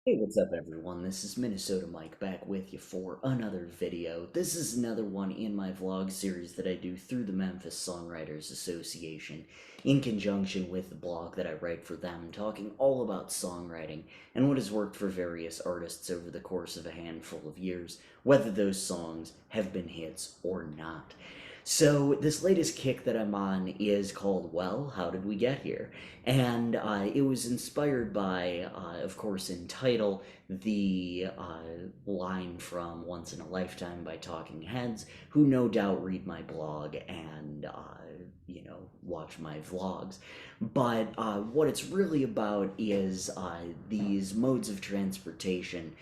Hey, what's up, everyone? This is Minnesota Mike back with you for another video. This is another one in my vlog series that I do through the Memphis Songwriters Association in conjunction with the blog that I write for them, talking all about songwriting and what has worked for various artists over the course of a handful of years, whether those songs have been hits or not. So, this latest kick that I'm on is called Well, How Did We Get Here? And it was inspired by, of course, in title, the line from Once in a Lifetime by Talking Heads, who no doubt read my blog and, watch my vlogs. But what it's really about is these modes of transportation,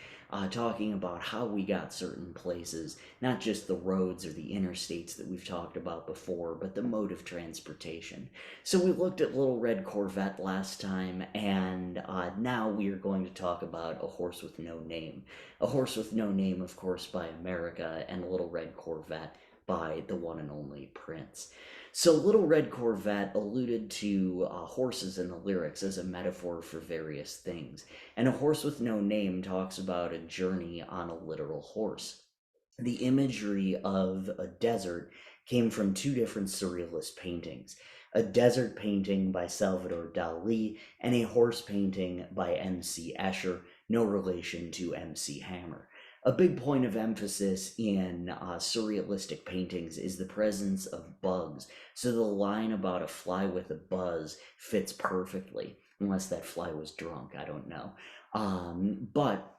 talking about how we got certain places, not just the roads or the interstates that we've talked about before, but the mode of transportation. So we looked at Little Red Corvette last time, and now we are going to talk about A Horse with No Name. A Horse with No Name, of course, by America, and Little Red Corvette by the one and only Prince. So Little Red Corvette alluded to horses in the lyrics as a metaphor for various things, and A Horse with No Name talks about a journey on a literal horse. The imagery of a desert came from two different surrealist paintings, a desert painting by Salvador Dali and a horse painting by M.C. Escher, no relation to M.C. Hammer. A big point of emphasis in surrealistic paintings is the presence of bugs, so the line about a fly with a buzz fits perfectly, unless that fly was drunk, I don't know. But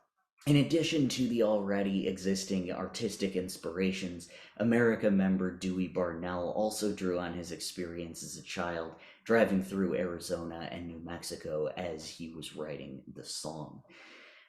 in addition to the already existing artistic inspirations, America member Dewey Barnell also drew on his experience as a child driving through Arizona and New Mexico as he was writing the song.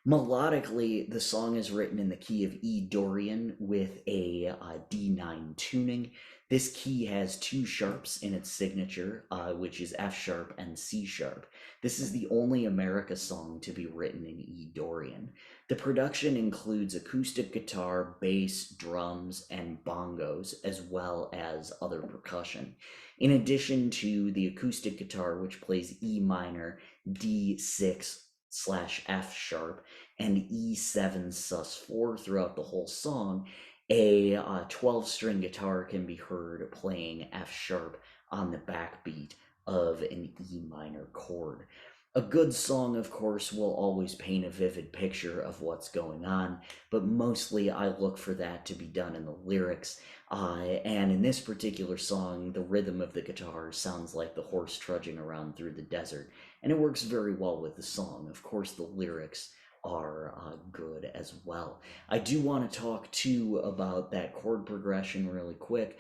Melodically, the song is written in the key of E Dorian with a D9 tuning. This key has two sharps in its signature, which is F sharp and C sharp. This is the only America song to be written in E Dorian. The production includes acoustic guitar, bass, drums, and bongos, as well as other percussion. In addition to the acoustic guitar, which plays E minor, D6/F sharp, and E7 sus4 throughout the whole song, a 12-string guitar can be heard playing F sharp on the backbeat of an E minor chord. A good song, of course, will always paint a vivid picture of what's going on, but mostly I look for that to be done in the lyrics. And in this particular song, the rhythm of the guitar sounds like the horse trudging around through the desert, and it works very well with the song. Of course, the lyrics are good as well. I do want to talk too about that chord progression really quick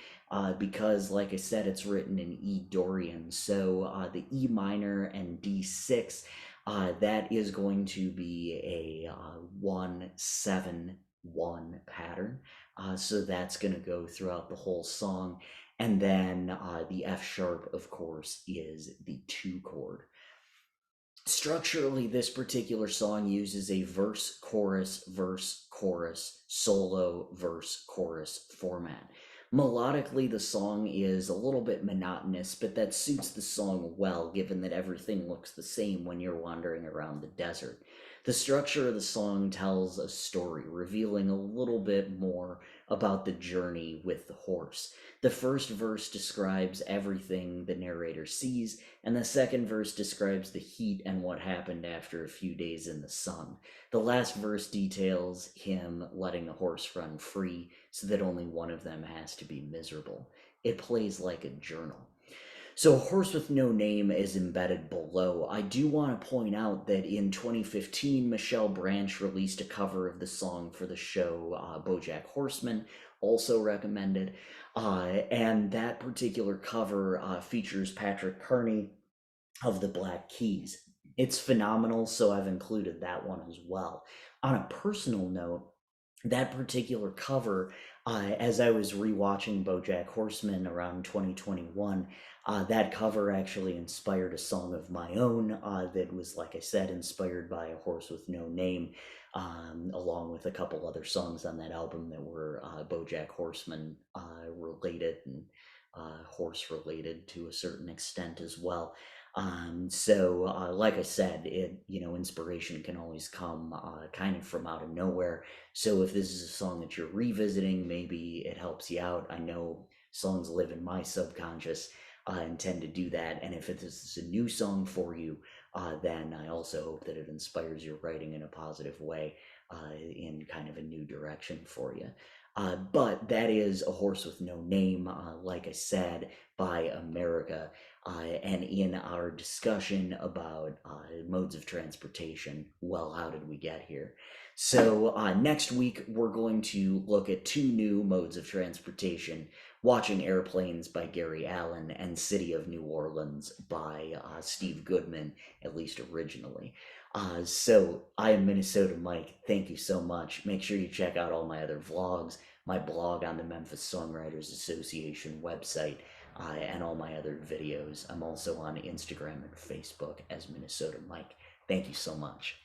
because, like I said, it's written in E Dorian. So the E minor and D6, that is going to be a 1-7-1 pattern. So that's going to go throughout the whole song. And then the F sharp, of course, is the 2 chord. Structurally, this particular song uses a verse, chorus, solo, verse, chorus format. Melodically, the song is a little bit monotonous, but that suits the song well, given that everything looks the same when you're wandering around the desert. The structure of the song tells a story, revealing a little bit more about the journey with the horse. The first verse describes everything the narrator sees, and the second verse describes the heat and what happened after a few days in the sun. The last verse details him letting the horse run free so that only one of them has to be miserable. It plays like a journal. So, Horse with No Name is embedded below. I do want to point out that in 2015, Michelle Branch released a cover of the song for the show Bojack Horseman, also recommended. And that particular cover features Patrick Kearney of the Black Keys. It's phenomenal, so I've included that one as well. On a personal note, that particular cover, as I was rewatching BoJack Horseman around 2021, that cover actually inspired a song of my own that was, like I said, inspired by A Horse with No Name, along with a couple other songs on that album that were BoJack Horseman related and horse related to a certain extent as well. Like I said, inspiration can always come kind of from out of nowhere. So if this is a song that you're revisiting, maybe it helps you out. I know songs live in my subconscious and tend to do that. And if this is a new song for you, then I also hope that it inspires your writing in a positive way, in kind of a new direction for you. But that is A Horse with No Name, like I said, by America. And in our discussion about modes of transportation, well, how did we get here? So next week, we're going to look at two new modes of transportation: Watching Airplanes by Gary Allan and City of New Orleans by Steve Goodman, at least originally. So I am Minnesota Mike. Thank you so much. Make sure you check out all my other vlogs, my blog on the Memphis Songwriters Association website, and all my other videos. I'm also on Instagram and Facebook as Minnesota Mike. Thank you so much.